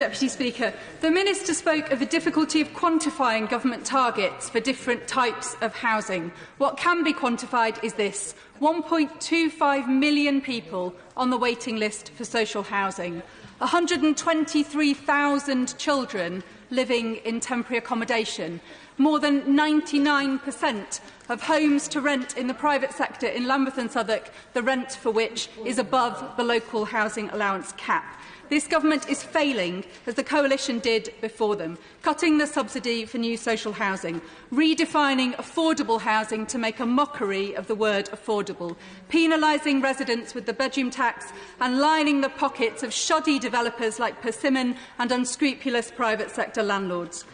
Deputy Speaker, the Minister spoke of the difficulty of quantifying government targets for different types of housing. What can be quantified is this: 1.25 million people on the waiting list for social housing, 123,000 children living in temporary accommodation, more than 99% of homes to rent in the private sector in Lambeth and Southwark, the rent for which is above the local housing allowance cap. This government is failing, as the coalition did before them, cutting the subsidy for new social housing, redefining affordable housing to make a mockery of the word affordable, penalising residents with the bedroom tax and lining the pockets of shoddy developers like Persimmon and unscrupulous private sector landlords.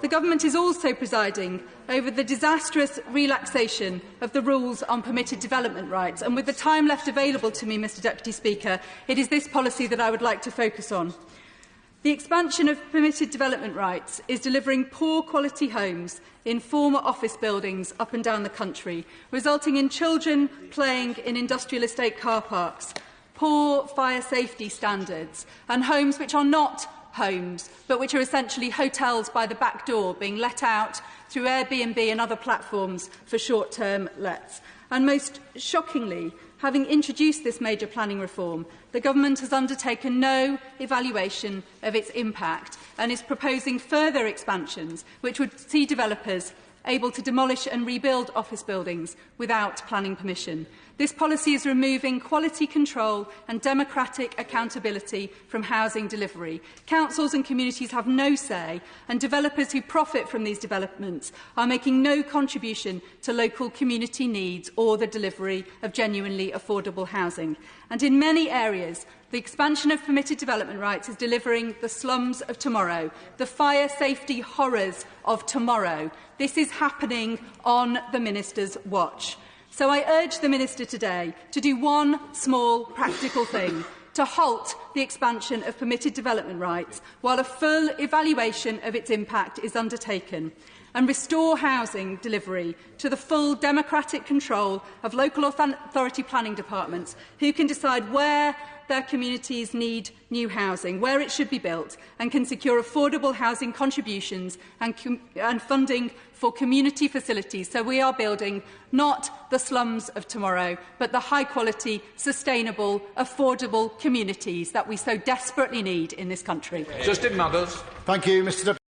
The government is also presiding over the disastrous relaxation of the rules on permitted development rights, and with the time left available to me, Mr Deputy Speaker, it is this policy that I would like to focus on. The expansion of permitted development rights is delivering poor quality homes in former office buildings up and down the country, resulting in children playing in industrial estate car parks, poor fire safety standards and homes which are not homes, but which are essentially hotels by the back door being let out through Airbnb and other platforms for short-term lets. And most shockingly, having introduced this major planning reform, the government has undertaken no evaluation of its impact and is proposing further expansions which would see developers able to demolish and rebuild office buildings without planning permission. This policy is removing quality control and democratic accountability from housing delivery. Councils and communities have no say, and developers who profit from these developments are making no contribution to local community needs or the delivery of genuinely affordable housing. And in many areas, the expansion of permitted development rights is delivering the slums of tomorrow, the fire safety horrors of tomorrow. This is happening on the Minister's watch. So I urge the Minister today to do one small practical thing: to halt the expansion of permitted development rights while a full evaluation of its impact is undertaken, and restore housing delivery to the full democratic control of local authority planning departments, who can decide where their communities need new housing, where it should be built, and can secure affordable housing contributions and funding for community facilities. So we are building not the slums of tomorrow, but the high-quality, sustainable, affordable communities that we so desperately need in this country. Justin Muggles. Thank you, Mr.